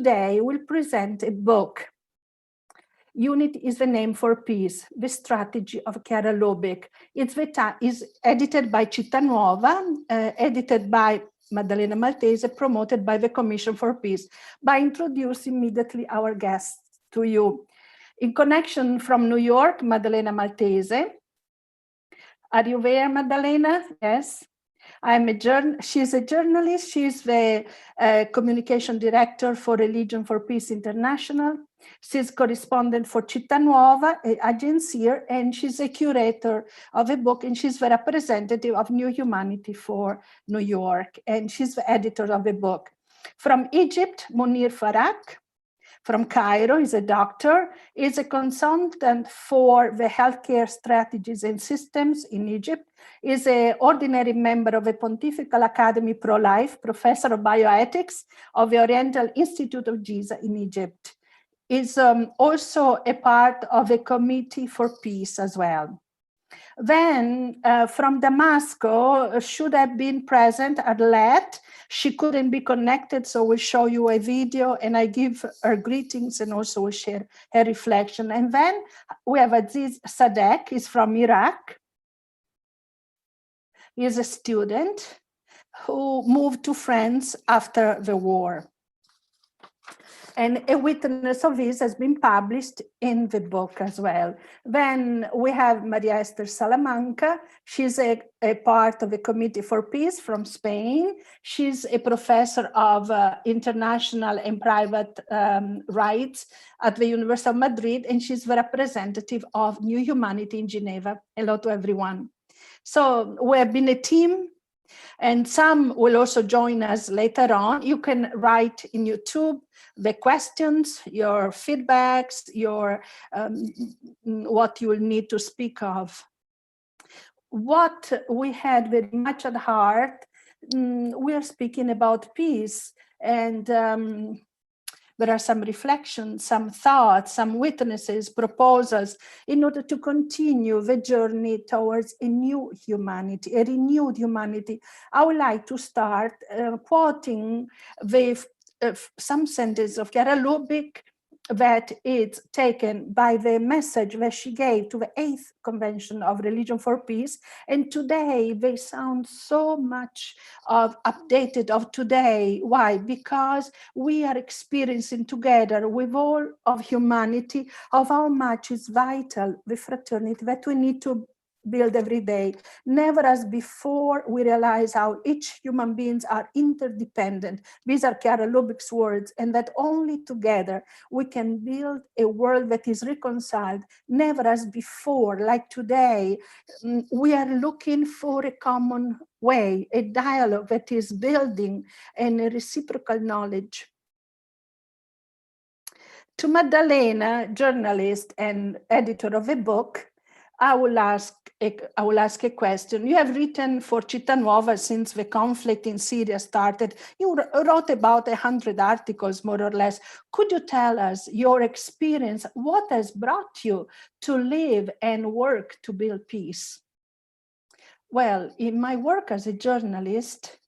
Today we'll present a book. Unity is the name for peace, the strategy of Chiara Lubich. It's is edited by Città Nuova, edited by Maddalena Maltese, promoted by the Commission for Peace. By introducing immediately our guests to you. In connection from New York, Maddalena Maltese. Are you there, Maddalena? Yes. She's a journalist. She's the communication director for Religion for Peace International. She's correspondent for Città Nuova, an agency here, and she's a curator of a book, and she's the representative of New Humanity for New York, and she's the editor of the book. From Egypt, Munir Farak. From Cairo, he's a doctor, is a consultant for the healthcare strategies and systems in Egypt, is an ordinary member of the Pontifical Academy Pro-Life, professor of bioethics of the Oriental Institute of Giza in Egypt, is also a part of the Committee for Peace as well. Then from Damascus, should have been present Arlette. She couldn't be connected, so we'll show you a video and I give her greetings and also we'll share her reflection. And then we have Aziz Sadek, he's from Iraq. He is a student who moved to France after the war. And a witness of this has been published in the book as well. Then we have Maria Esther Salamanca. She's a part of the Committee for Peace from Spain. She's a professor of international and private rights at the University of Madrid, and she's the representative of New Humanity in Geneva. Hello to everyone. So we have been a team, and some will also join us later on. You can write in YouTube the questions, your feedbacks, your what you will need to speak of. What we had very much at heart, we are speaking about peace, and there are some reflections, some thoughts, some witnesses, proposals, in order to continue the journey towards a new humanity, a renewed humanity. I would like to start quoting some sentence of Chiara Lubich that is taken by the message that she gave to the 8th Convention of Religion for Peace. And today they sound so much updated of today. Why? Because we are experiencing together with all of humanity of how much is vital the fraternity that we need to build every day. Never as before we realize how each human beings are interdependent. These are Chiara Lubich's words, and that only together we can build a world that is reconciled. Never as before, like today, we are looking for a common way, a dialogue that is building and a reciprocal knowledge. To Maddalena, journalist and editor of a book, I will ask a question. You have written for Città Nuova since the conflict in Syria started. You wrote about 100 articles, more or less. Could you tell us your experience? What has brought you to live and work to build peace? Well, in my work as a journalist,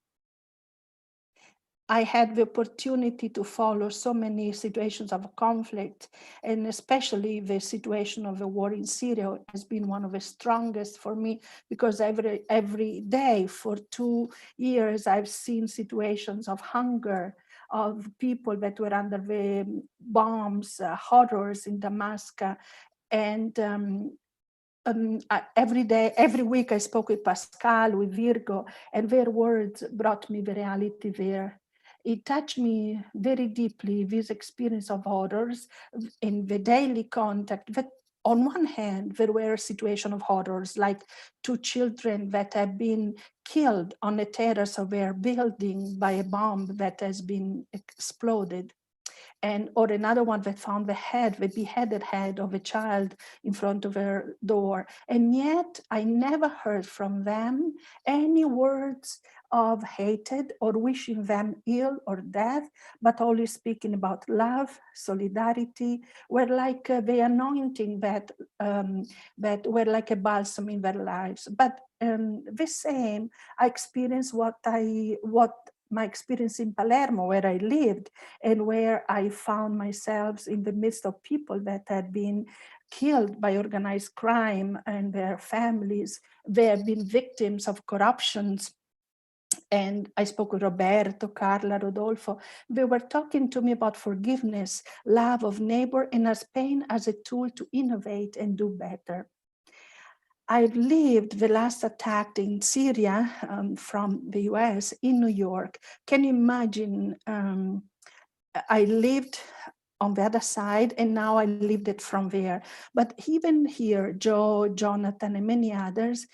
I had the opportunity to follow so many situations of conflict, and especially the situation of the war in Syria has been one of the strongest for me, because every day for 2 years, I've seen situations of hunger, of people that were under the bombs, horrors in Damascus. And every day, every week I spoke with Pascal, with Virgo, and their words brought me the reality there. It touched me very deeply, this experience of horrors in the daily contact. That on one hand, there were situations of horrors, like 2 children that have been killed on a terrace of their building by a bomb that has been exploded. Or another one that found the beheaded head of a child in front of her door. And yet I never heard from them any words of hatred or wishing them ill or death, but only speaking about love, solidarity, were like the anointing that were like a balsam in their lives. But the same, I experienced what my experience in Palermo, where I lived, and where I found myself in the midst of people that had been killed by organized crime and their families. They have been victims of corruptions. And I spoke with Roberto, Carla, Rodolfo. They were talking to me about forgiveness, love of neighbor, and as pain as a tool to innovate and do better. I've lived the last attack in Syria from the US in New York. Can you imagine? I lived on the other side, and now I lived it from there. But even here, Joe, Jonathan, and many others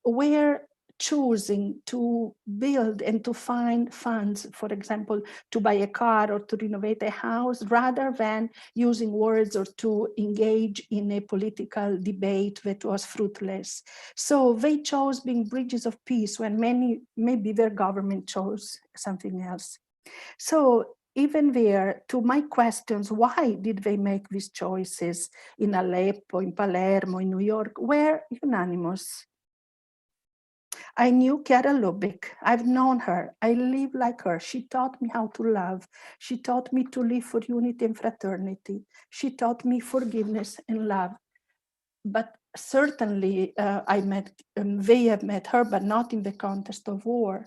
were choosing to build and to find funds, for example, to buy a car or to renovate a house, rather than using words or to engage in a political debate that was fruitless. So they chose being bridges of peace when maybe their government chose something else. So even there, to my questions, why did they make these choices in Aleppo, in Palermo, in New York, were unanimous. I knew Chiara Lubich. I've known her. I live like her. She taught me how to love. She taught me to live for unity and fraternity. She taught me forgiveness and love. But certainly they have met her, but not in the context of war.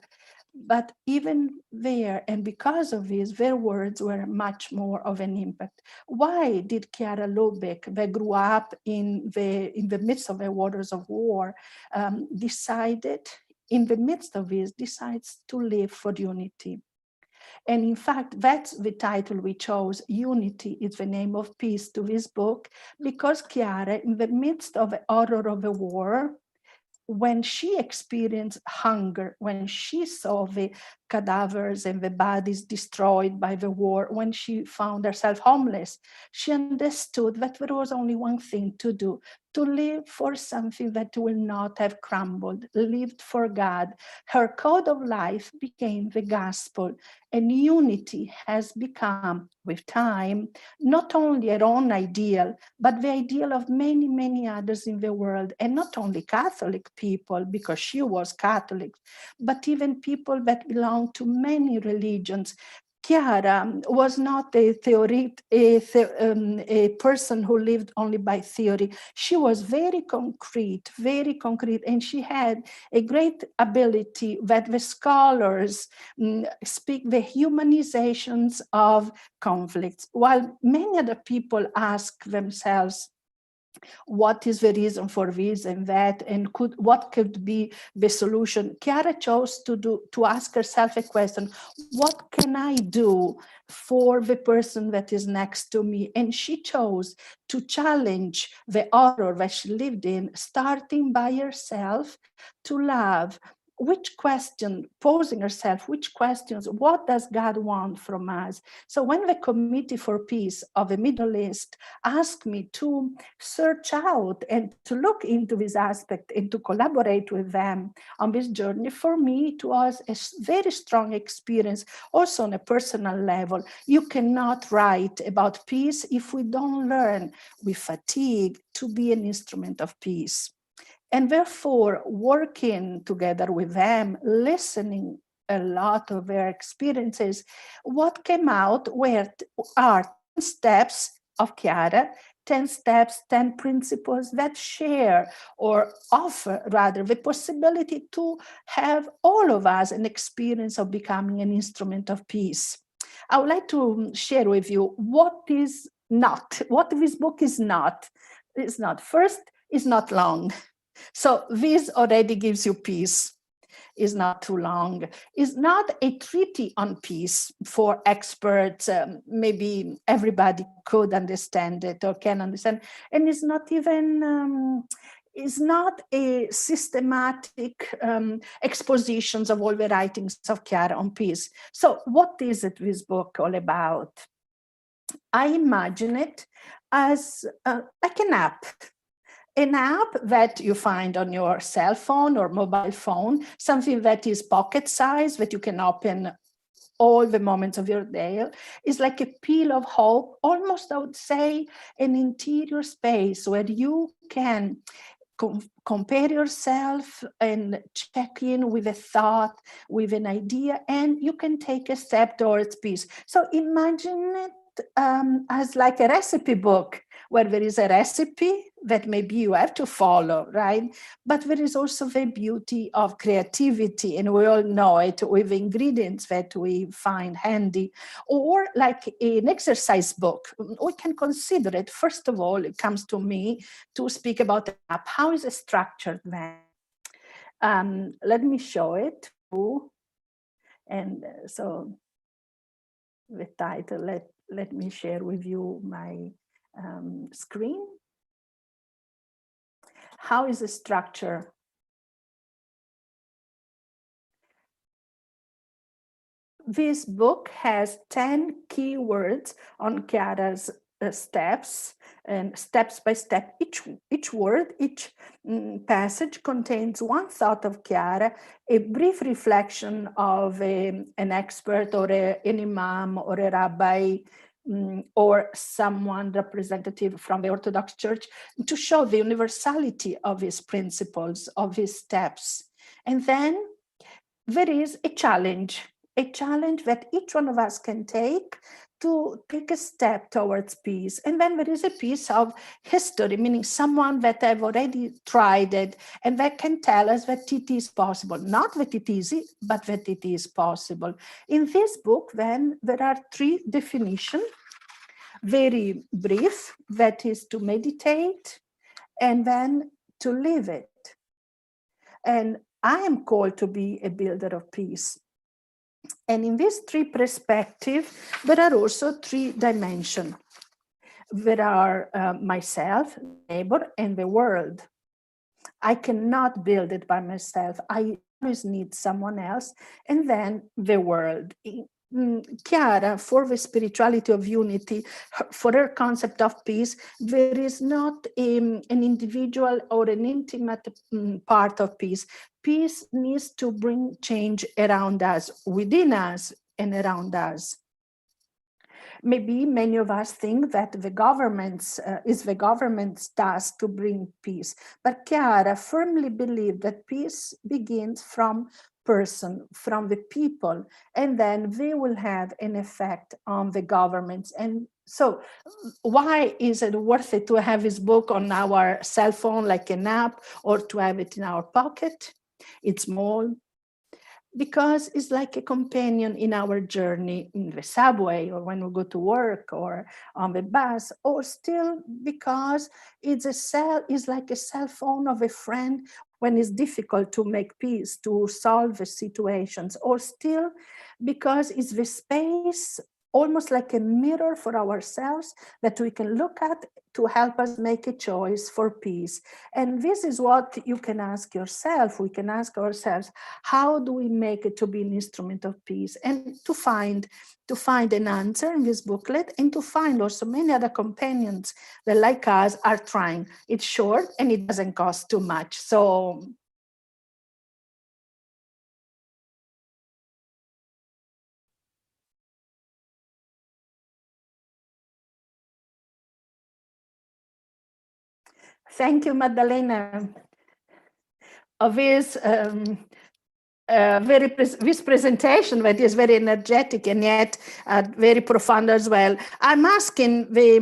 But even there, and because of this, their words were much more of an impact. Why did Chiara Lubich, that grew up in the midst of the waters of war, decided, in the midst of this, decides to live for unity? And in fact, that's the title we chose. Unity is the name of peace to this book, because Chiara, in the midst of the horror of the war, when she experienced hunger, when she saw the cadavers and the bodies destroyed by the war, when she found herself homeless, she understood that there was only one thing to do: to live for something that will not have crumbled, lived for God. Her code of life became the gospel, and unity has become, with time, not only her own ideal, but the ideal of many, many others in the world, and not only Catholic people, because she was Catholic, but even people that belong to many religions. Chiara was not a person who lived only by theory. She was very concrete, and she had a great ability that the scholars speak the humanizations of conflicts. While many other people ask themselves, what is the reason for this and that, and what could be the solution? Chiara chose to ask herself a question: what can I do for the person that is next to me? And she chose to challenge the horror that she lived in, starting by herself, to love. Posing herself, which questions, what does God want from us? So when the Committee for Peace of the Middle East asked me to search out and to look into this aspect and to collaborate with them on this journey, for me, it was a very strong experience, also on a personal level. You cannot write about peace if we don't learn with fatigue to be an instrument of peace. And therefore, working together with them, listening a lot of their experiences, what came out are 10 steps of Chiara, 10 steps, 10 principles that share or offer, rather, the possibility to have all of us an experience of becoming an instrument of peace. I would like to share with you what this book is not. It's not. First, it's not long. So this already gives you peace. It's not too long. It's not a treaty on peace for experts. Maybe everybody could understand it or can understand. And it's not even, it's not a systematic expositions of all the writings of Chiara on peace. So what is it, this book all about? I imagine it as like an app that you find on your cell phone or mobile phone, something that is pocket size, that you can open all the moments of your day. Is like a peel of hope, almost, I would say, an interior space where you can compare yourself and check in with a thought, with an idea, and you can take a step towards peace. So imagine it as like a recipe book, where there is a recipe that maybe you have to follow, right? But there is also the beauty of creativity, and we all know it, with ingredients that we find handy, or like an exercise book. We can consider it. First of all, it comes to me to speak about the map. How is it structured then? Let me show it. And so the title, let me share with you my screen. How is the structure? This book has 10 key words on Chiara's steps, and steps by step. Each word, each passage contains one thought of Chiara, a brief reflection of an expert or an imam or a rabbi, or someone representative from the Orthodox Church, to show the universality of his principles, of his steps. And then there is a challenge that each one of us can take to take a step towards peace. And then there is a piece of history, meaning someone that have already tried it and that can tell us that it is possible. Not that it is easy, but that it is possible. In this book, then, there are 3 definitions, very brief, that is to meditate and then to live it. And I am called to be a builder of peace. And in these 3 perspectives, there are also 3 dimensions. There are myself, neighbor, and the world. I cannot build it by myself. I always need someone else. And then the world. Chiara, for the spirituality of unity, for her concept of peace, there is not an individual or an intimate part of peace. Peace needs to bring change around us, within us, and around us. Maybe many of us think that the government's task to bring peace, but Chiara firmly believes that peace begins from the people, and then they will have an effect on the governments. And so why is it worth it to have this book on our cell phone like an app, or to have it in our pocket? It's small, because it's like a companion in our journey in the subway, or when we go to work, or on the bus, or still because it's like a cell phone of a friend when it's difficult to make peace, to solve the situations, or still because it's the space, almost like a mirror for ourselves, that we can look at to help us make a choice for peace. And this is what you can ask yourself. We can ask ourselves, how do we make it to be an instrument of peace? And to find an answer in this booklet, and to find also many other companions that, like us, are trying. It's short and it doesn't cost too much. So thank you, Maddalena, of this this presentation that is very energetic and yet very profound as well. I'm asking the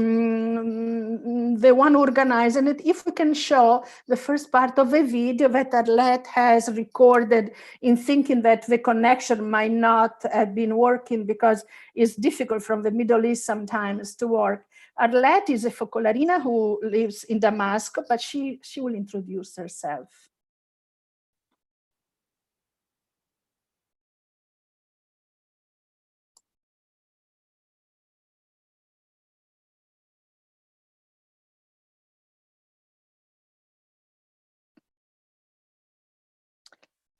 one organizing it if we can show the first part of a video that Arlette has recorded, in thinking that the connection might not have been working because it's difficult from the Middle East sometimes to work. Arlette is a focolarina who lives in Damascus, but she will introduce herself.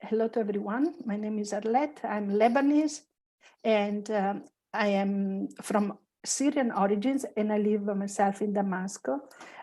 Hello to everyone. My name is Arlette. I'm Lebanese, and I am from Syrian origins, and I live myself in Damascus.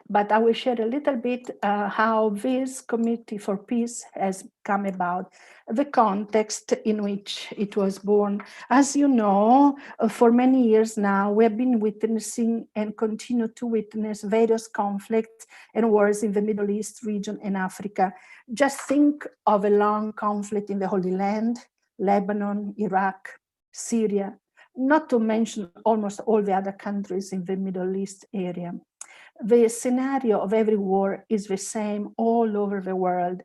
But I will share a little bit how this Committee for Peace has come about, the context in which it was born. As you know, for many years now, we have been witnessing and continue to witness various conflicts and wars in the Middle East region and Africa. Just think of a long conflict in the Holy Land, Lebanon, Iraq, Syria, not to mention almost all the other countries in the Middle East area. The scenario of every war is the same all over the world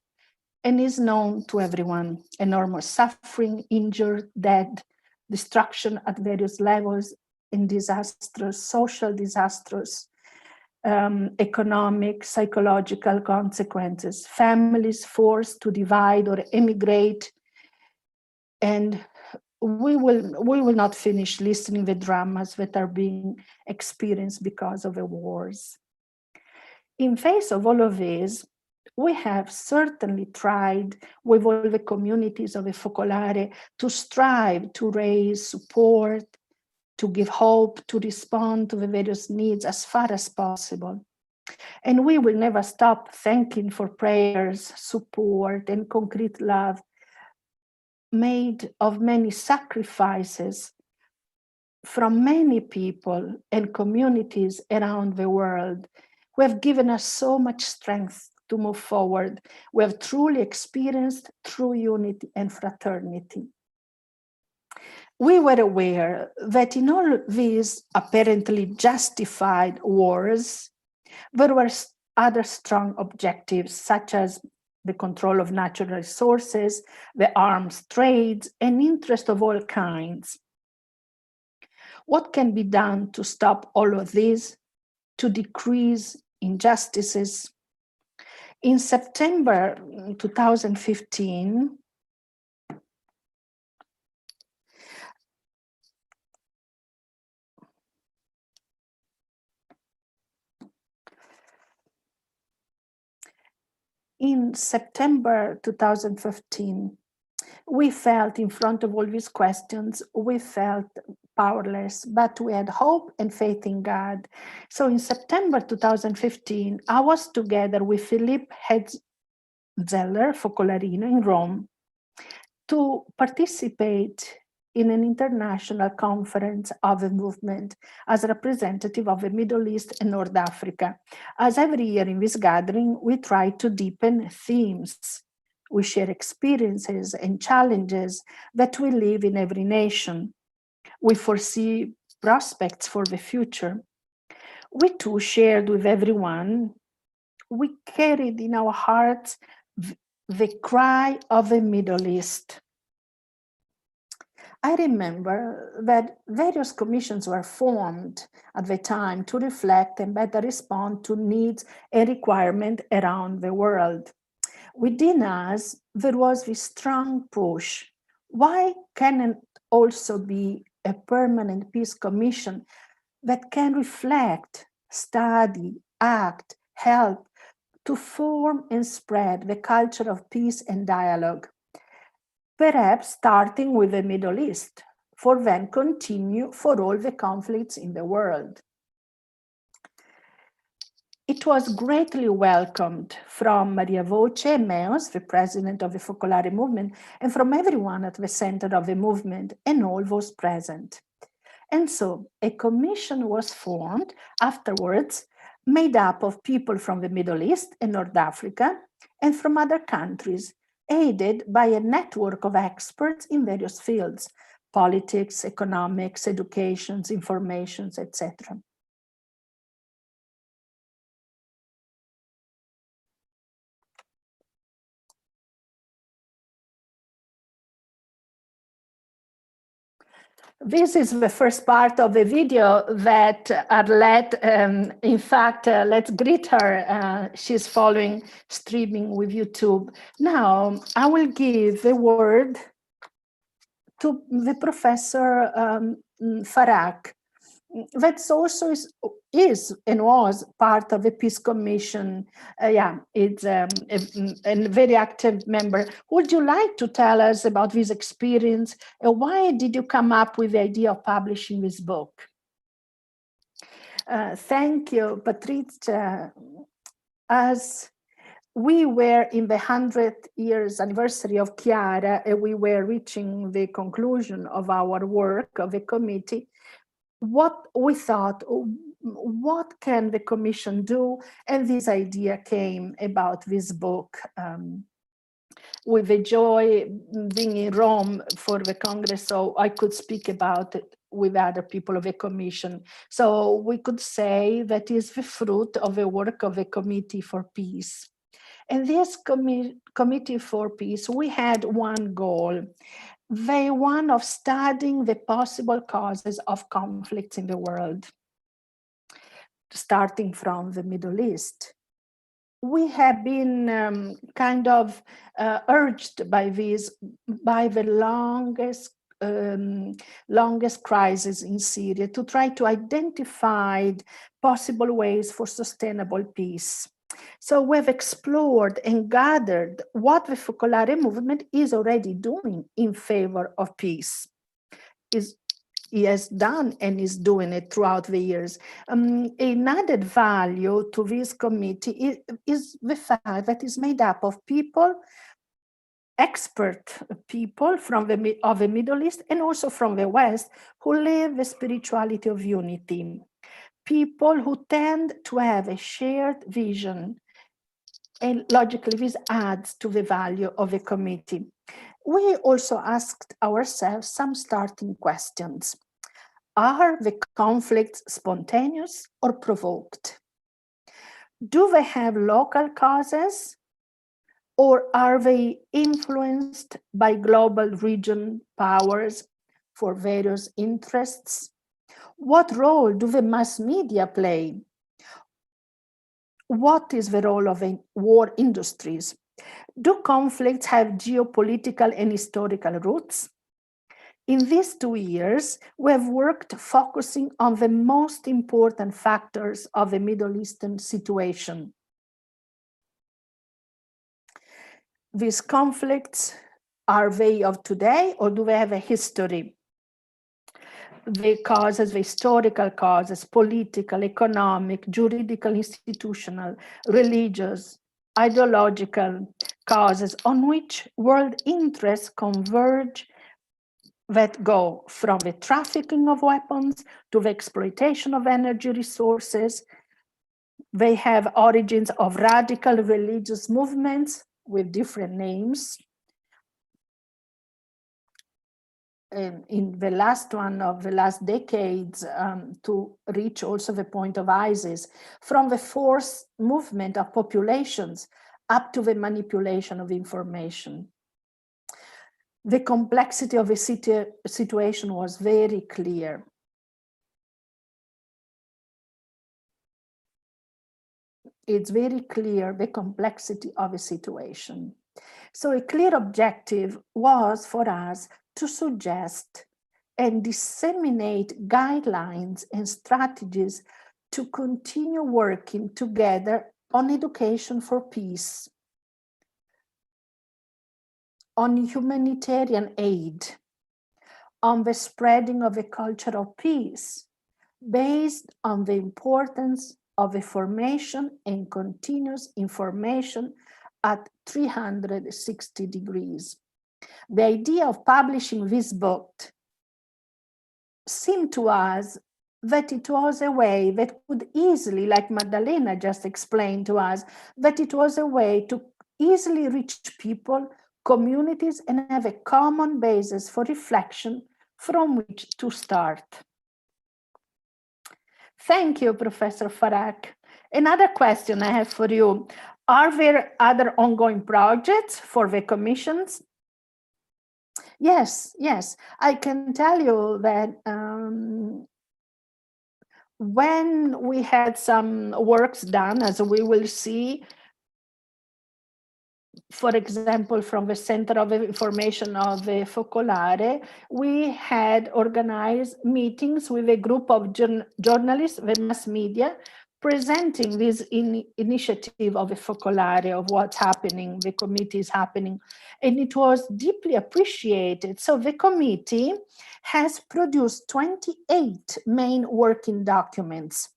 and is known to everyone. Enormous suffering, injured, dead, destruction at various levels, and disastrous, social disasters, economic, psychological consequences, families forced to divide or emigrate. And we will not finish listening the dramas that are being experienced because of the wars. In face of all of this, we have certainly tried with all the communities of the Focolare to strive to raise support, to give hope, to respond to the various needs as far as possible. And we will never stop thanking for prayers, support, and concrete love made of many sacrifices from many people and communities around the world who have given us so much strength to move forward. We have truly experienced true unity and fraternity. We were aware that in all these apparently justified wars, there were other strong objectives, such as the control of natural resources, the arms trades, and interest of all kinds. What can be done to stop all of this, to decrease injustices? In September 2015, we felt in front of all these questions, we felt powerless, but we had hope and faith in God. So in September 2015, I was together with Philippe Hetzeler, Focolarino, in Rome to participate in an international conference of the movement as a representative of the Middle East and North Africa. As every year in this gathering, we try to deepen themes. We share experiences and challenges that we live in every nation. We foresee prospects for the future. We too shared with everyone. We carried in our hearts the cry of the Middle East. I remember that various commissions were formed at the time to reflect and better respond to needs and requirements around the world. Within us, there was this strong push. Why can't it also be a permanent peace commission that can reflect, study, act, help to form and spread the culture of peace and dialogue? Perhaps starting with the Middle East, for then continue for all the conflicts in the world. It was greatly welcomed from Maria Voce Meos, the president of the Focolare movement, and from everyone at the center of the movement and all those present. And so a commission was formed afterwards, made up of people from the Middle East and North Africa and from other countries, aided by a network of experts in various fields, politics, economics, education, information, etc. This is the first part of the video that Arlette, in fact, let's greet her. She's following streaming with YouTube. Now, I will give the word to the Professor Farag. That's also is and was part of the Peace Commission. It's a very active member. Would you like to tell us about this experience? Why did you come up with the idea of publishing this book? Thank you, Patrizia. As we were in the 100th years anniversary of Chiara, and we were reaching the conclusion of our work of the committee, what we thought, what can the commission do? And this idea came about this book. With the joy being in Rome for the Congress, so I could speak about it with other people of the commission. So we could say that is the fruit of the work of the Committee for Peace. And this Committee for Peace, we had one goal, the one of studying the possible causes of conflicts in the world, starting from the Middle East. We have been kind of urged by this, by the longest crisis in Syria, to try to identify possible ways for sustainable peace. So we've explored and gathered what the Focolare movement is already doing in favor of peace. He has done and is doing it throughout the years. An added value to this committee is the fact that it's made up of people, expert people from the Middle East and also from the West, who live the spirituality of unity. People who tend to have a shared vision, and logically this adds to the value of the committee. We also asked ourselves some starting questions. Are the conflicts spontaneous or provoked? Do they have local causes, or are they influenced by global region powers for various interests? What role do the mass media play? What is the role of the war industries? Do conflicts have geopolitical and historical roots? In these 2 years, we have worked focusing on the most important factors of the Middle Eastern situation. These conflicts, are they of today or do they have a history? The causes, the historical causes, political, economic, juridical, institutional, religious, ideological causes on which world interests converge, that go from the trafficking of weapons to the exploitation of energy resources. They have origins of radical religious movements with different names. In the last one of the last decades, to reach also the point of ISIS, from the forced movement of populations up to the manipulation of information. The complexity of the situation was very clear. It's very clear, the complexity of the situation. So a clear objective was for us to suggest and disseminate guidelines and strategies to continue working together on education for peace, on humanitarian aid, on the spreading of a culture of peace, based on the importance of the formation and continuous information at 360 degrees. The idea of publishing this book seemed to us that it was a way that could easily, like Maddalena just explained to us, that it was a way to easily reach people, communities, and have a common basis for reflection from which to start. Thank you, Professor Farag. Another question I have for you. Are there other ongoing projects for the commissions? Yes, I can tell you that when we had some works done, as we will see, for example, from the Center of Information of the Focolare, we had organized meetings with a group of journalists, the mass media, presenting this initiative of the Focolare, of what's happening, the committee is happening, and it was deeply appreciated. So the committee has produced 28 main working documents.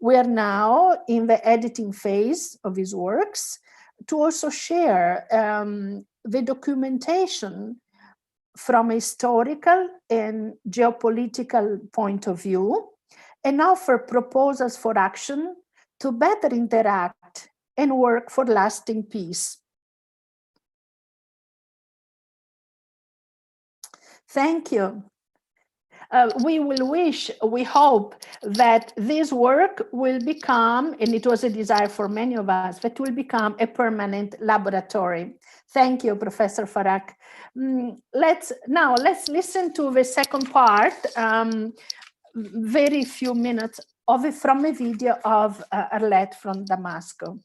We are now in the editing phase of his works to also share the documentation from a historical and geopolitical point of view, and offer proposals for action to better interact and work for lasting peace. Thank you. We hope that this work will become, and it was a desire for many of us, that will become a permanent laboratory. Thank you, Professor Farag. Let's listen to the second part, very few minutes of it from a video of Arlette from Damascus.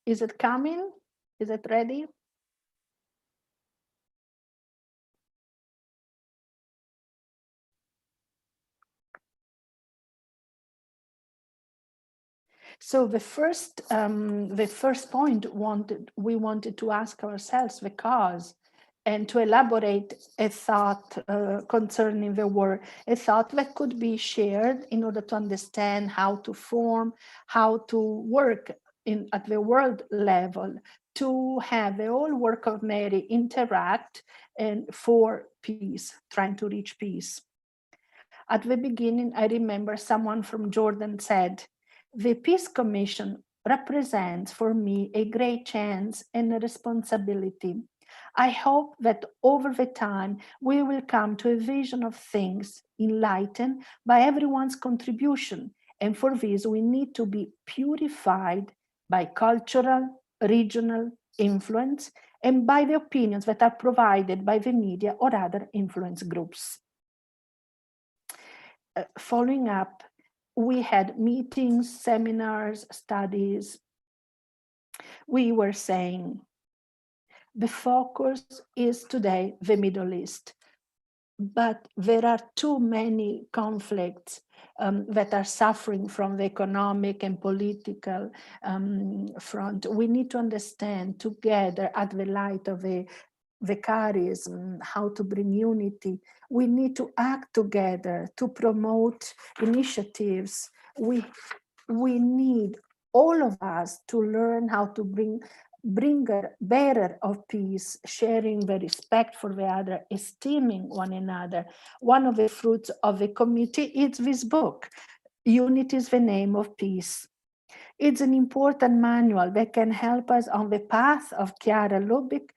Is it coming? Is it ready? So the first point we wanted to ask ourselves the cause, and to elaborate a thought concerning the war, a thought that could be shared in order to understand how to form, how to work at the world level, to have the whole work of Mary interact and for peace, trying to reach peace. At the beginning, I remember someone from Jordan said, "The Peace Commission represents for me a great chance and a responsibility. I hope that over the time we will come to a vision of things enlightened by everyone's contribution, and for this we need to be purified by cultural, regional influence and by the opinions that are provided by the media or other influence groups." Following up, we had meetings, seminars, studies. We were saying the focus is today the Middle East, but there are too many conflicts that are suffering from the economic and political front. We need to understand together, at the light of the charism, how to bring unity. We need to act together to promote initiatives. We need all of us to learn how to bring bearer of peace, sharing the respect for the other, esteeming one another. One of the fruits of the community is this book, Unity is the Name of Peace. It's an important manual that can help us on the path of Chiara Lubich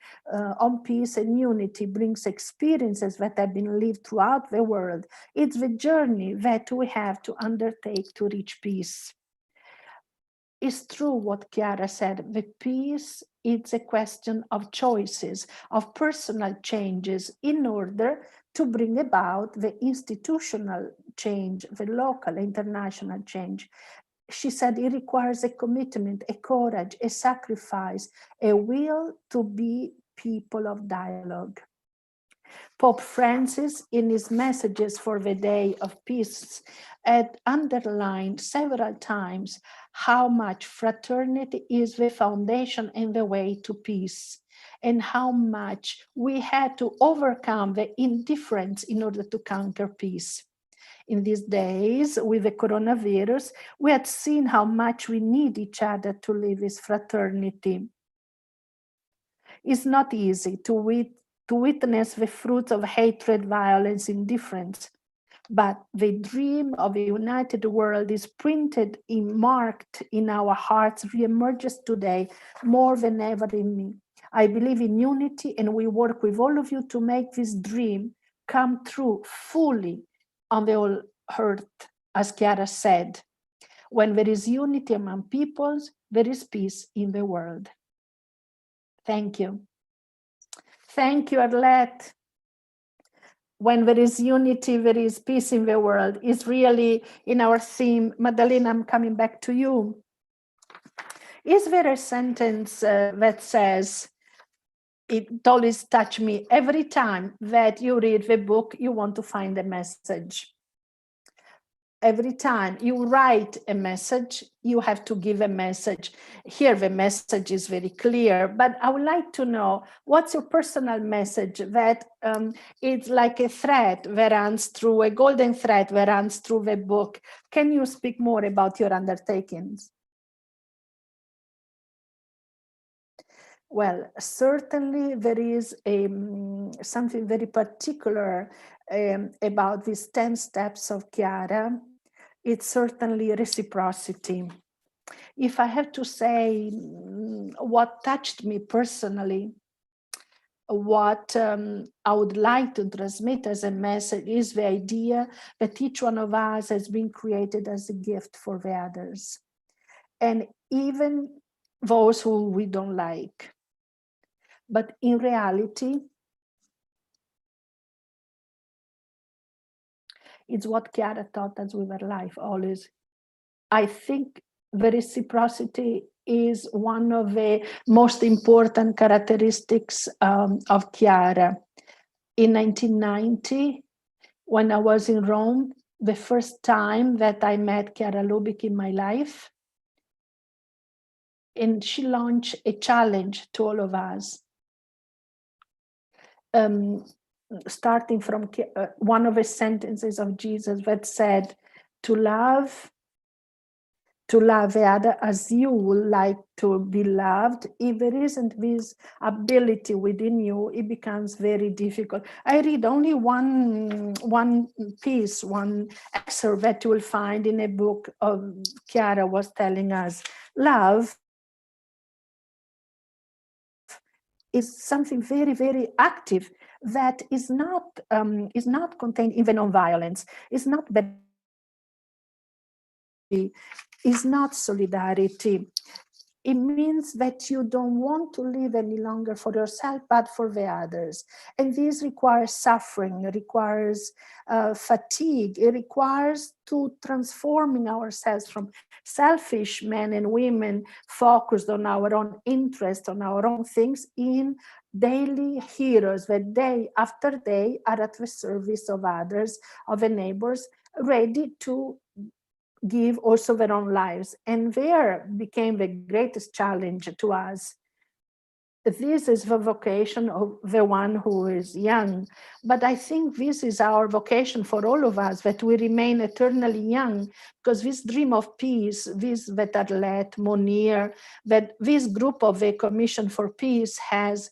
on peace and unity, brings experiences that have been lived throughout the world. It's the journey that we have to undertake to reach peace. It's true what Chiara said, the peace is a question of choices, of personal changes in order to bring about the institutional change, the local, international change. She said it requires a commitment, a courage, a sacrifice, a will to be people of dialogue. Pope Francis, in his messages for the Day of Peace, had underlined several times how much fraternity is the foundation and the way to peace, and how much we had to overcome the indifference in order to conquer peace. In these days, with the coronavirus, we had seen how much we need each other to live this fraternity. It's not easy to witness the fruits of hatred, violence, indifference, but the dream of a united world is printed and marked in our hearts, reemerges today more than ever in me. I believe in unity, and we work with all of you to make this dream come true fully on the whole earth, as Chiara said. When there is unity among peoples, there is peace in the world. Thank you. Thank you, Arlette. When there is unity, there is peace in the world. It's really in our theme. Maddalena, I'm coming back to you. Is there a sentence that says, it always touches me every time that you read the book, you want to find a message? every time you write a message, you have to give a message. Here, the message is very clear, but I would like to know what's your personal message that it's like a thread that runs through, a golden thread that runs through the book. Can you speak more about your undertakings? Well, certainly there is something very particular about these 10 steps of Chiara. It's certainly reciprocity. If I have to say what touched me personally, what I would like to transmit as a message is the idea that each one of us has been created as a gift for the others. And even those who we don't like. But in reality, it's what Chiara taught us with her life always. I think the reciprocity is one of the most important characteristics of Chiara. In 1990, when I was in Rome, the first time that I met Chiara Lubich in my life, and she launched a challenge to all of us. Starting from one of the sentences of Jesus that said, to love the other as you would like to be loved. If there isn't this ability within you, it becomes very difficult. I read only one piece, one excerpt that you will find in a book of Chiara was telling us, love is something very, very active that is not contained in the non-violence. It's not that. Is not solidarity. It means that you don't want to live any longer for yourself, but for the others. And this requires suffering, it requires fatigue, it requires to transforming ourselves from selfish men and women focused on our own interest, on our own things, in daily heroes that day after day are at the service of others, of the neighbors, ready to give also their own lives. And there became the greatest challenge to us. This is the vocation of the one who is young. But I think this is our vocation for all of us, that we remain eternally young, because this dream of peace, this that Arlette, Monir, that this group of the Commission for Peace has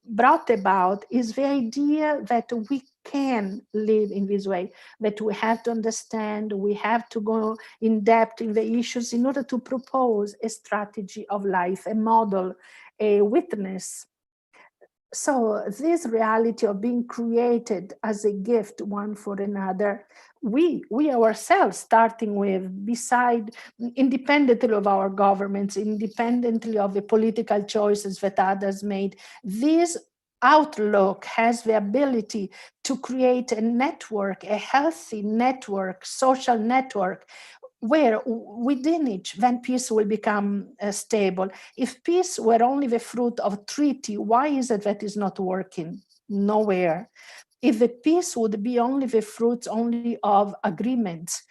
brought about is the idea that we can live in this way, that we have to understand, we have to go in depth in the issues in order to propose a strategy of life, a model, a witness. So this reality of being created as a gift one for another, we ourselves, starting with, beside, independently of our governments, independently of the political choices that others made, this outlook has the ability to create a network, a healthy network, social network, where within each, then peace will become stable. If peace were only the fruit of treaty, why is it that is not working? Nowhere. If the peace would be only the fruits only of agreements,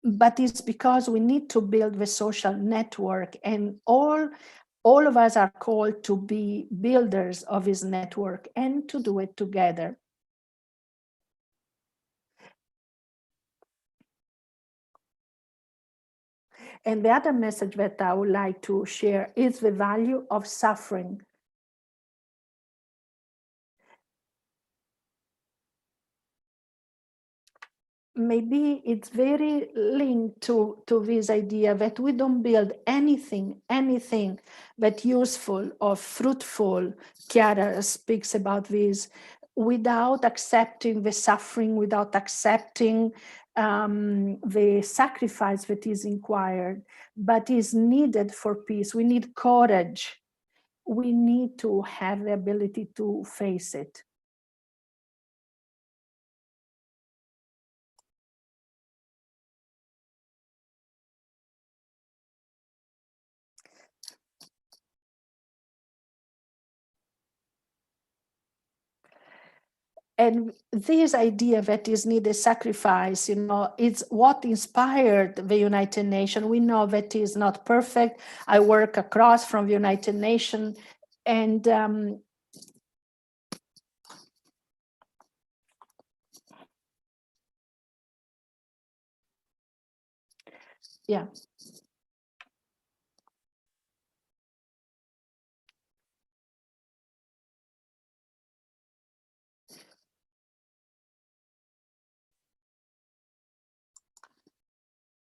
but it's because we need to build the social network, and all of us are called to be builders of this network and to do it together. And the other message that I would like to share is the value of suffering. Maybe it's very linked to this idea that we don't build anything that useful or fruitful. Chiara speaks about this, without accepting the suffering, without accepting the sacrifice that is required, but is needed for peace. We need courage. We need to have the ability to face it. And this idea that is needed sacrifice, it's what inspired the United Nations. We know that is not perfect. I work across from the United Nations, and yeah.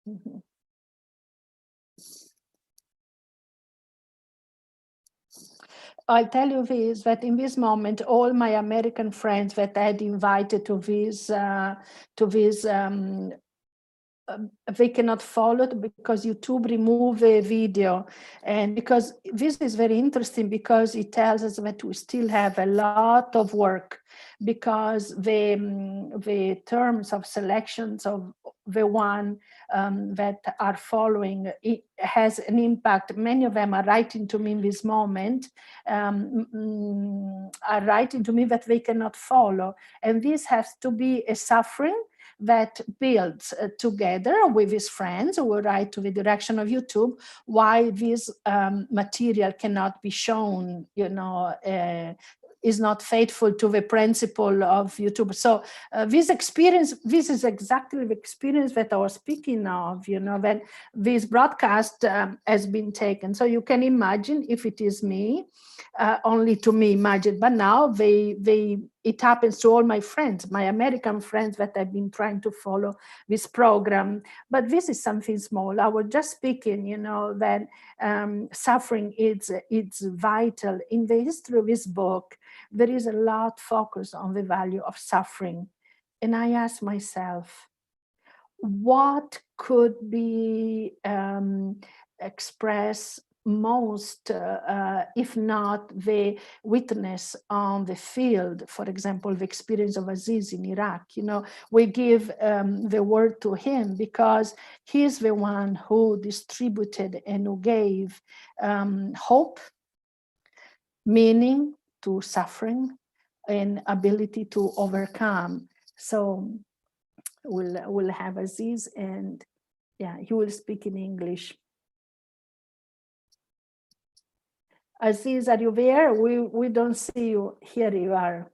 Mhm. I tell you this, that in this moment, all my American friends that I had invited to this they cannot follow it because YouTube remove a video. And because this is very interesting, because it tells us that we still have a lot of work, because the terms of selections of the one that are following, it has an impact. Many of them are writing to me in this moment, are writing to me that they cannot follow. And this has to be a suffering that builds together with his friends who will write to the direction of YouTube why this material cannot be shown, is not faithful to the principle of YouTube. So this experience, this is exactly the experience that I was speaking of, when this broadcast has been taken. So you can imagine if it is me, only to me imagine, but now it happens to all my friends, my American friends that I've been trying to follow this program. But this is something small. I was just speaking, that suffering it's vital. In the history of this book, there is a lot focus on the value of suffering. And I asked myself, what could be expressed most, if not the witness on the field, for example, the experience of Aziz in Iraq. We give the word to him because he's the one who distributed and who gave hope, meaning to suffering, and ability to overcome. So we'll have Aziz, and yeah, he will speak in English. Aziz, are you there? We don't see you. Here you are.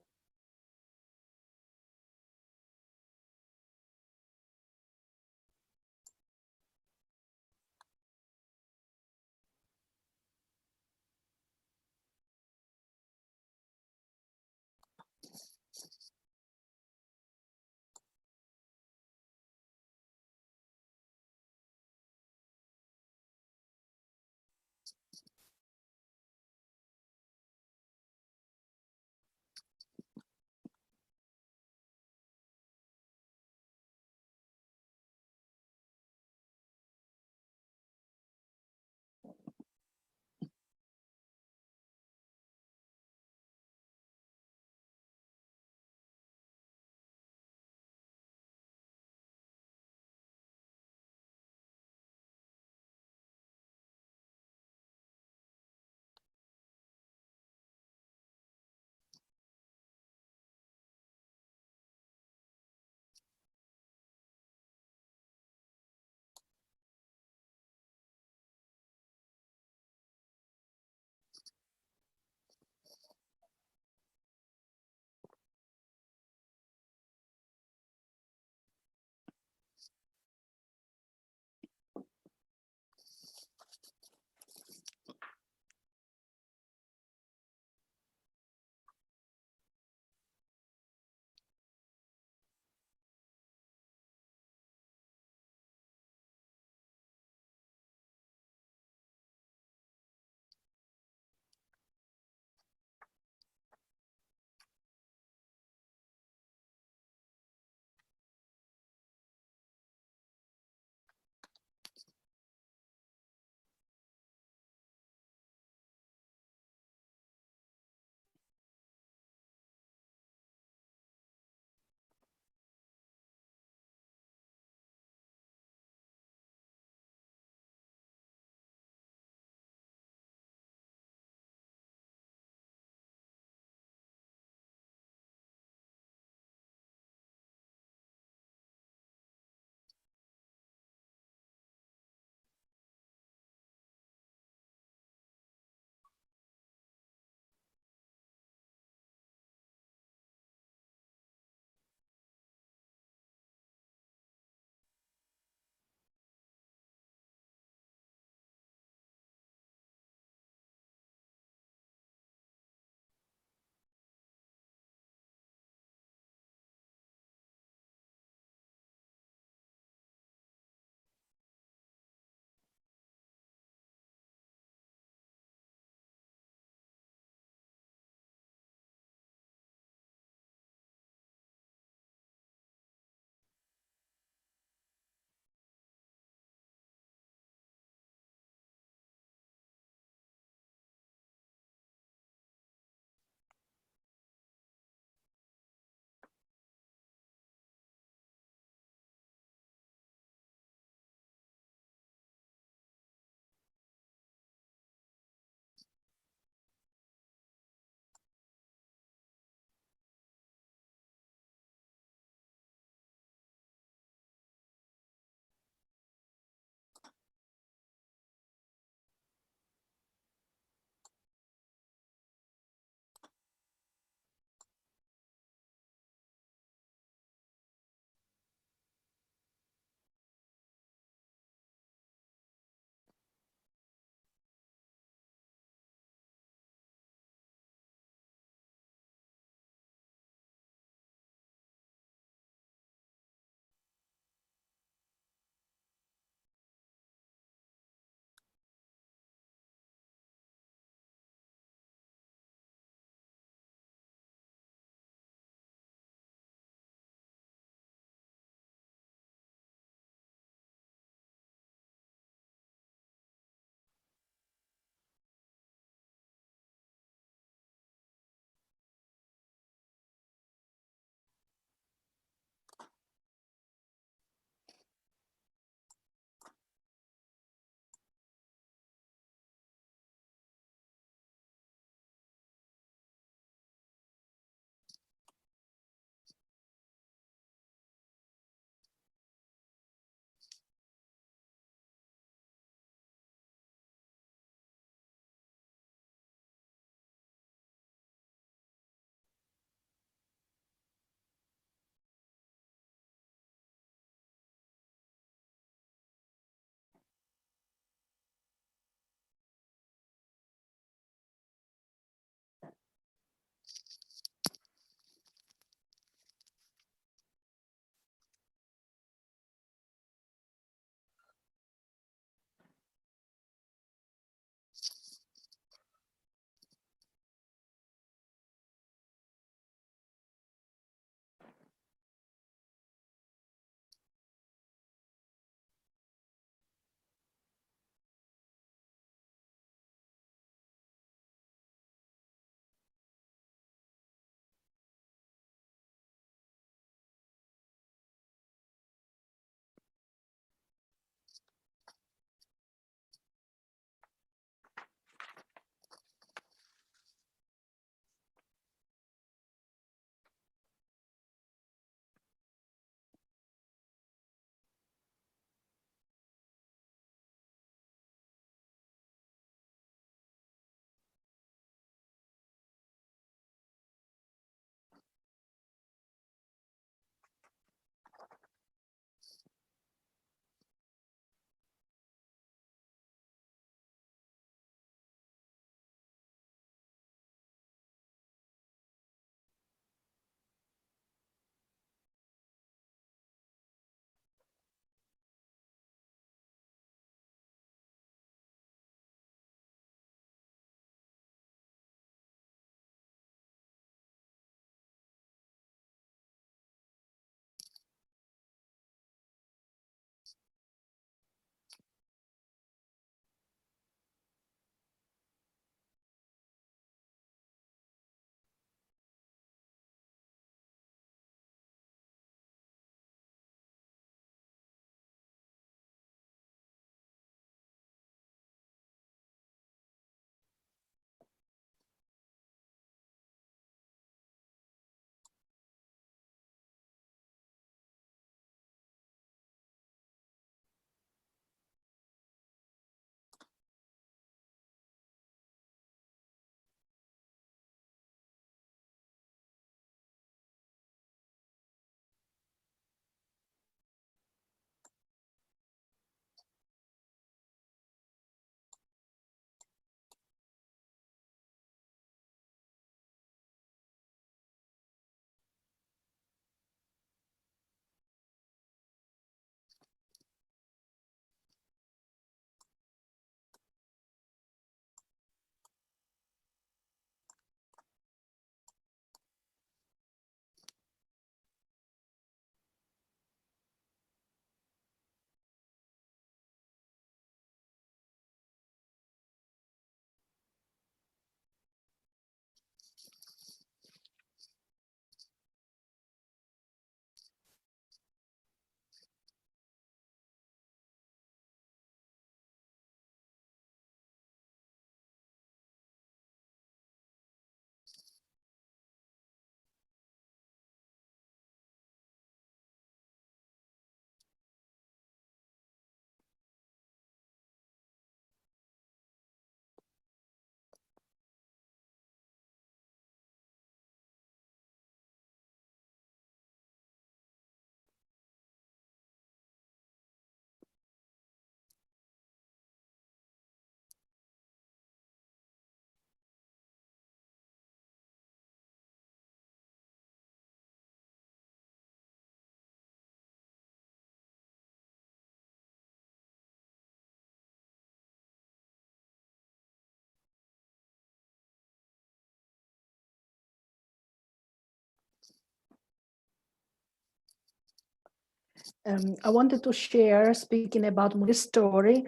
I wanted to share, speaking about my story,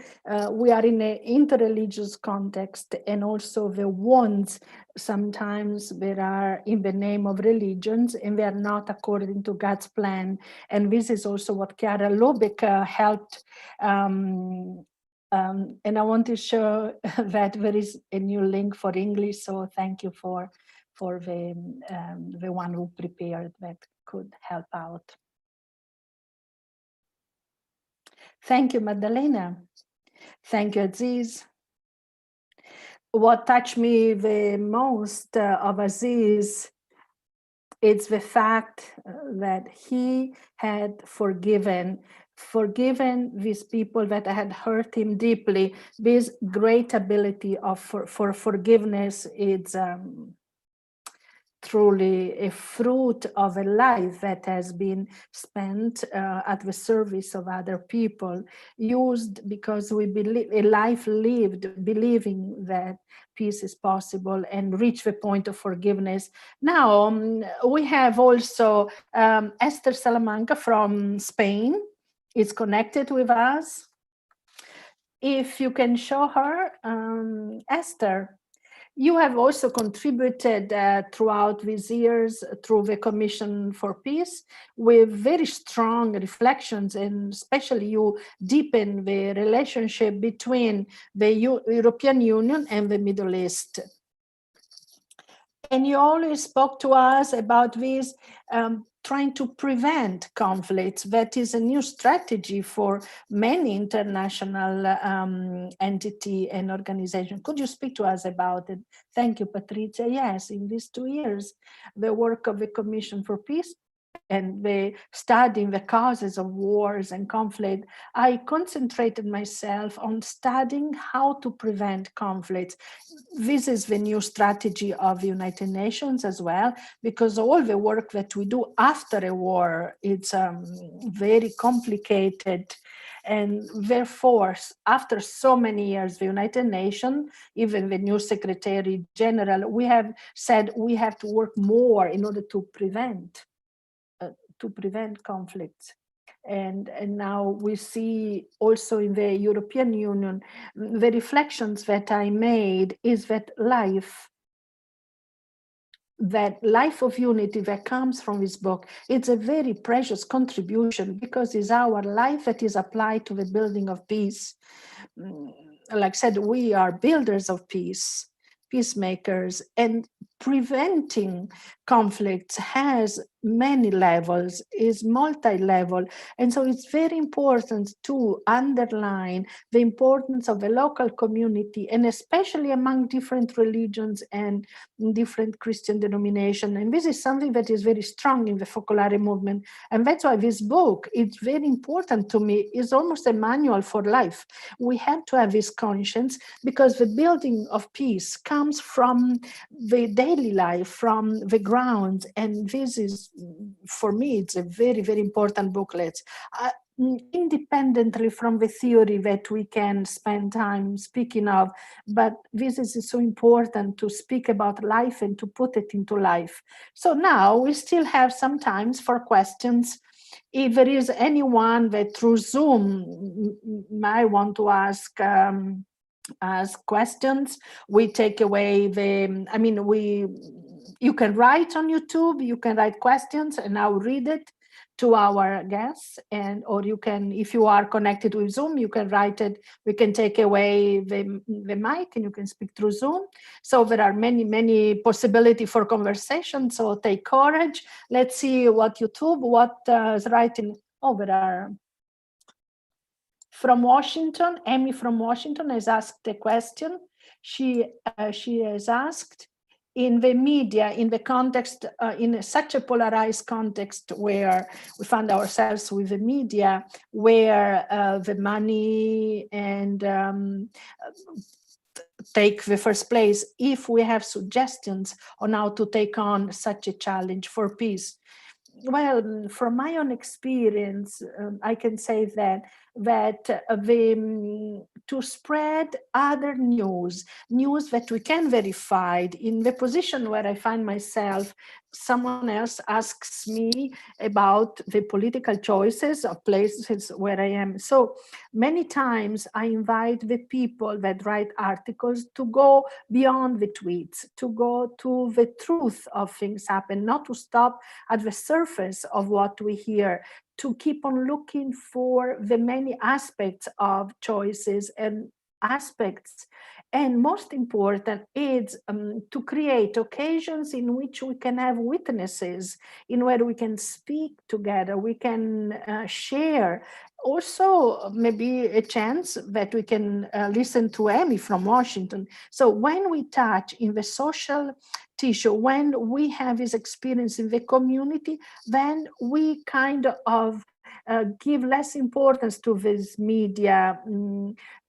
we are in an interreligious context, and also the ones sometimes there are in the name of religions and they are not according to God's plan. And this is also what Chiara Lubich helped. And I want to show that there is a new link for English. So thank you for the one who prepared that could help out. Thank you, Magdalena. Thank you, Aziz. What touched me the most of Aziz is the fact that he had forgiven these people that had hurt him deeply. This great ability of for forgiveness is truly a fruit of a life that has been spent at the service of other people, used because we believe, a life lived believing that peace is possible and reach the point of forgiveness. Now, we have also Esther Salamanca from Spain is connected with us. If you can show her, Esther. You have also contributed throughout these years through the Commission for Peace with very strong reflections, and especially you deepen the relationship between the European Union and the Middle East. And you always spoke to us about this trying to prevent conflicts. That is a new strategy for many international entity and organization. Could you speak to us about it? Thank you, Patrizia. Yes, in these 2 years, the work of the Commission for Peace and the studying the causes of wars and conflict, I concentrated myself on studying how to prevent conflicts. This is the new strategy of the United Nations as well, because all the work that we do after a war, it's very complicated. And therefore, after so many years, the United Nations, even the new Secretary General, we have said we have to work more in order to prevent conflicts. And now we see also in the European Union, the reflections that I made is that life of unity that comes from this book, it's a very precious contribution because it's our life that is applied to the building of peace. Like I said, we are builders of peace, peacemakers, and preventing conflicts has many levels, is multi-level. And so it's very important to underline the importance of the local community, and especially among different religions and different Christian denominations. And this is something that is very strong in the Focolare movement. And that's why this book, it's very important to me, is almost a manual for life. We have to have this conscience because the building of peace comes from the daily life, from the ground. And this is, for me, it's a very, very important booklet. Independently from the theory that we can spend time speaking of, but this is so important to speak about life and to put it into life. So now we still have some times for questions. If there is anyone that through Zoom might want to ask questions, we take away you can write on YouTube, you can write questions and I'll read it to our guests, or you can, if you are connected with Zoom, you can write it. We can take away the mic and you can speak through Zoom. So there are many possibilities for conversation. So take courage. Let's see what is writing. Oh, there are from Washington. Amy from Washington has asked a question. She has asked, in the media, in the context, in such a polarized context where we find ourselves with the media, where the money and take the first place, if we have suggestions on how to take on such a challenge for peace. Well, from my own experience, I can say that to spread other news that we can verify. In the position where I find myself, someone else asks me about the political choices of places where I am. So many times I invite the people that write articles to go beyond the tweets, to go to the truth of things happen, not to stop at the surface of what we hear, to keep on looking for the many aspects of choices and aspects. And most important is to create occasions in which we can have witnesses, in where we can speak together, we can share. Also, maybe a chance that we can listen to Amy from Washington. So when we touch in the social tissue, when we have this experience in the community, then we kind of give less importance to this media.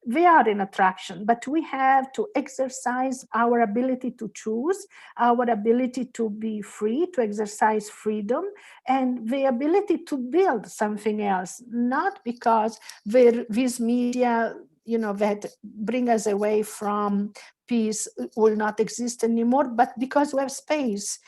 They are an attraction, but we have to exercise our ability to choose, our ability to be free, to exercise freedom, and the ability to build something else, not because these media, that bring us away from peace will not exist anymore, but because we have space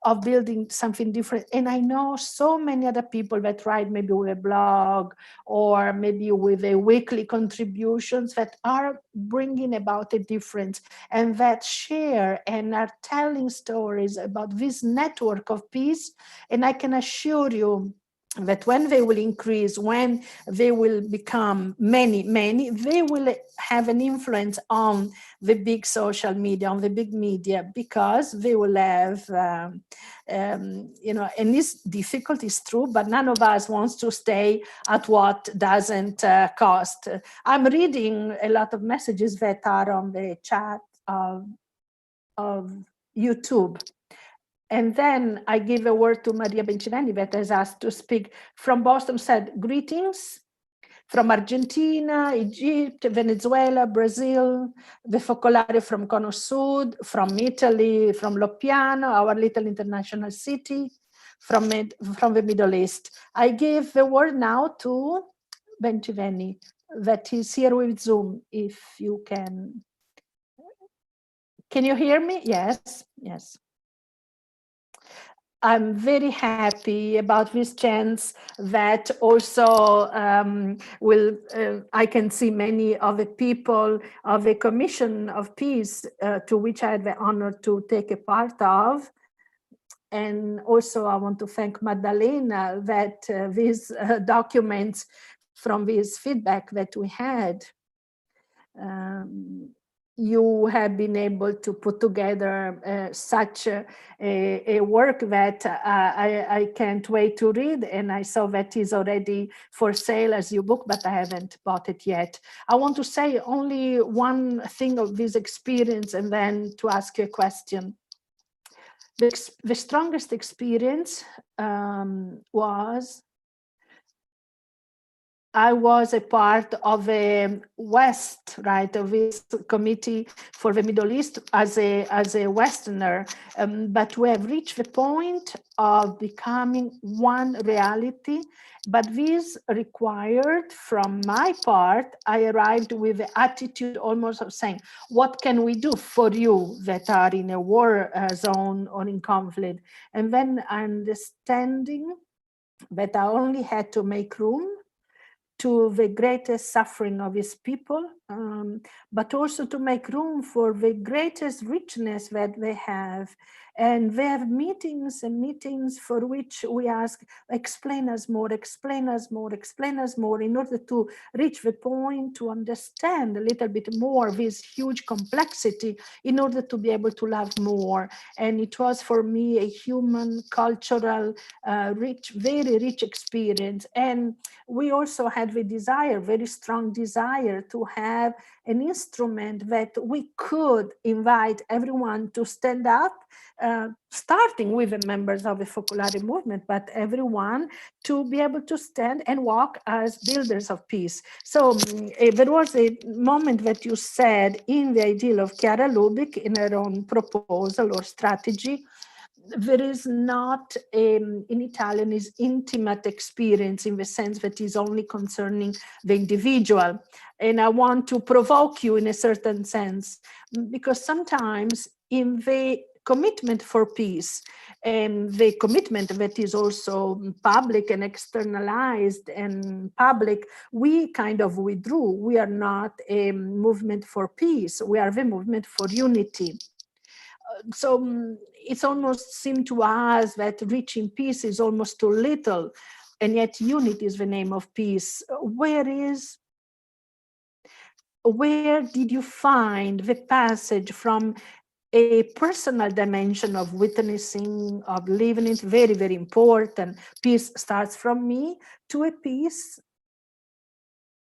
of building something different. And I know so many other people that write maybe with a blog or maybe with a weekly contributions that are bringing about a difference and that share and are telling stories about this network of peace. And I can assure you that when they will increase, when they will become many, they will have an influence on the big social media, on the big media, because they will have, and this difficulty is true, but none of us wants to stay at what doesn't cost. I'm reading a lot of messages that are on the chat of YouTube. And then I give a word to Maria Benciveni that has asked to speak. From Boston said, greetings from Argentina, Egypt, Venezuela, Brazil, the Focolare from Cono Sud, from Italy, from Loppiano, our little international city, from the Middle East. I give the word now to Benciveni, that is here with Zoom, if you can. Can you hear me? Yes, yes. I'm very happy about this chance that also I can see many of the people of the Commission of Peace to which I had the honor to take a part of. And also I want to thank Maddalena that these documents from this feedback that we had, you have been able to put together such a work that I can't wait to read. And I saw that is already for sale as your book, but I haven't bought it yet. I want to say only one thing of this experience and then to ask you a question. The strongest experience was I was a part of a West, right, of this committee for the Middle East as a Westerner, but we have reached the point of becoming one reality. But this required, from my part, I arrived with the attitude almost of saying, what can we do for you that are in a war zone or in conflict? And then understanding that I only had to make room to the greatest suffering of his people, but also to make room for the greatest richness that they have. And they have meetings and meetings for which we ask, explain us more, explain us more, explain us more, in order to reach the point to understand a little bit more this huge complexity in order to be able to love more. And it was for me a human, cultural, rich, very rich experience. And we also had the desire, very strong desire, to have an instrument that we could invite everyone to stand up, starting with the members of the Focolare movement, but everyone to be able to stand and walk as builders of peace. So there was a moment that you said in the ideal of Chiara Lubich, in her own proposal or strategy, there is not, in Italian, is intimate experience in the sense that is only concerning the individual. And I want to provoke you in a certain sense, because sometimes in the commitment for peace, and the commitment that is also public and externalized and public, we kind of withdrew. We are not a movement for peace, we are the movement for unity. So it's almost seemed to us that reaching peace is almost too little, and yet unity is the name of peace. Where did you find the passage from a personal dimension of witnessing, of living it, very, very important, peace starts from me, to a peace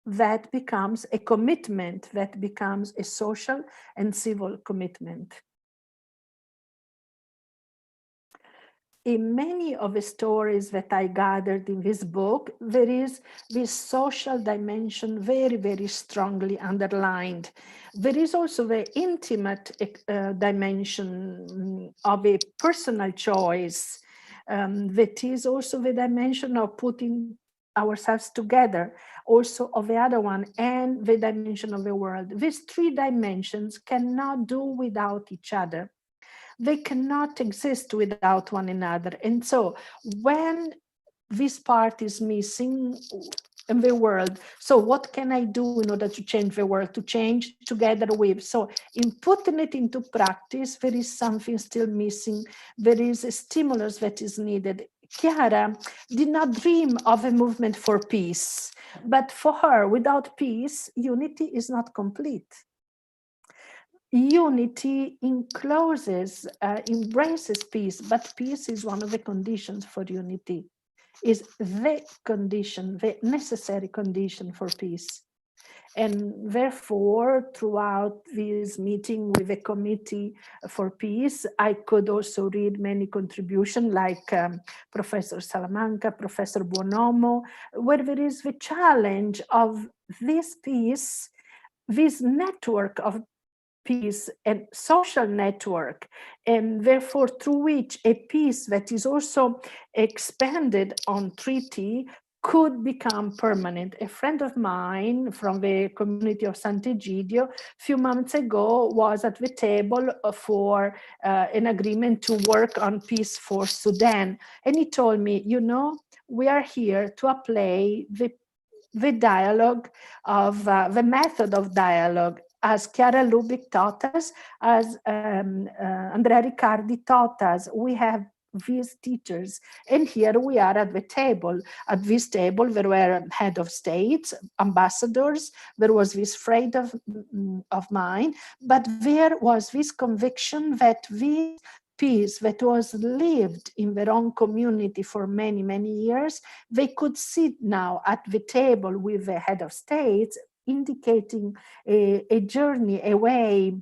that becomes a commitment, that becomes a social and civil commitment? In many of the stories that I gathered in this book, there is this social dimension very, very strongly underlined. There is also the intimate dimension of a personal choice. That is also the dimension of putting ourselves together, also of the other one, and the dimension of the world. These three dimensions cannot do without each other. They cannot exist without one another. And so when this part is missing in the world, so what can I do in order to change the world, to change together with? So in putting it into practice, there is something still missing. There is a stimulus that is needed. Chiara did not dream of a movement for peace, but for her, without peace, unity is not complete. Unity encloses, embraces peace, but peace is one of the conditions for unity, is the condition, the necessary condition for peace. And therefore, throughout this meeting with the Committee for Peace, I could also read many contributions like Professor Salamanca, Professor Buonomo, where there is the challenge of this peace, this network of peace and social network, and therefore through which a peace that is also expanded on treaty could become permanent. A friend of mine from the community of Sant'Egidio a few months ago was at the table for an agreement to work on peace for Sudan, and he told me, you know, we are here to apply the dialogue of the method of dialogue, as Chiara Lubich taught us, as Andrea Riccardi taught us. We have these teachers, and here we are at the table. At this table, there were head of states, ambassadors. There was this friend of mine, but there was this conviction that this peace that was lived in their own community for many, many years, they could sit now at the table with the head of states, indicating a journey, a way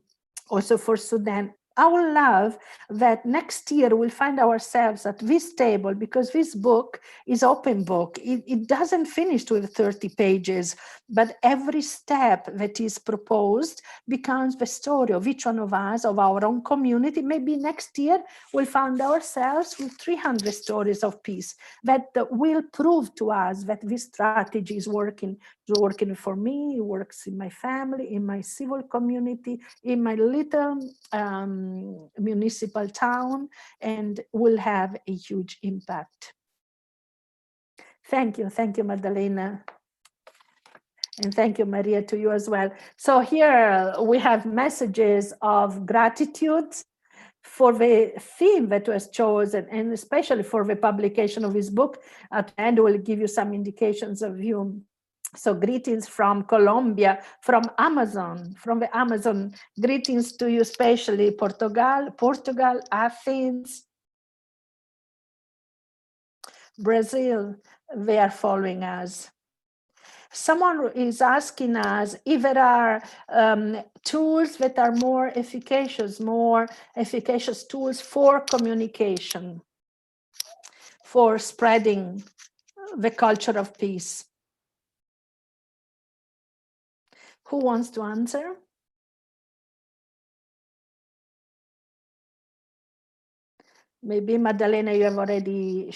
also for Sudan. I would love that next year we'll find ourselves at this table, because this book is open book. It doesn't finish with 30 pages, but every step that is proposed becomes the story of each one of us, of our own community. Maybe next year we'll find ourselves with 300 stories of peace that will prove to us that this strategy is working for me, it works in my family, in my civil community, in my little municipal town, and will have a huge impact. Thank you, Maddalena. And thank you, Maria, to you as well. So here we have messages of gratitude for the theme that was chosen, and especially for the publication of this book. At the end, we'll give you some indications of you. So greetings from Colombia, from the Amazon. Greetings to you, especially Portugal, Athens, Brazil. They are following us. Someone is asking us if there are tools that are more efficacious tools for communication, for spreading the culture of peace. Who wants to answer? Maybe Maddalena, you have already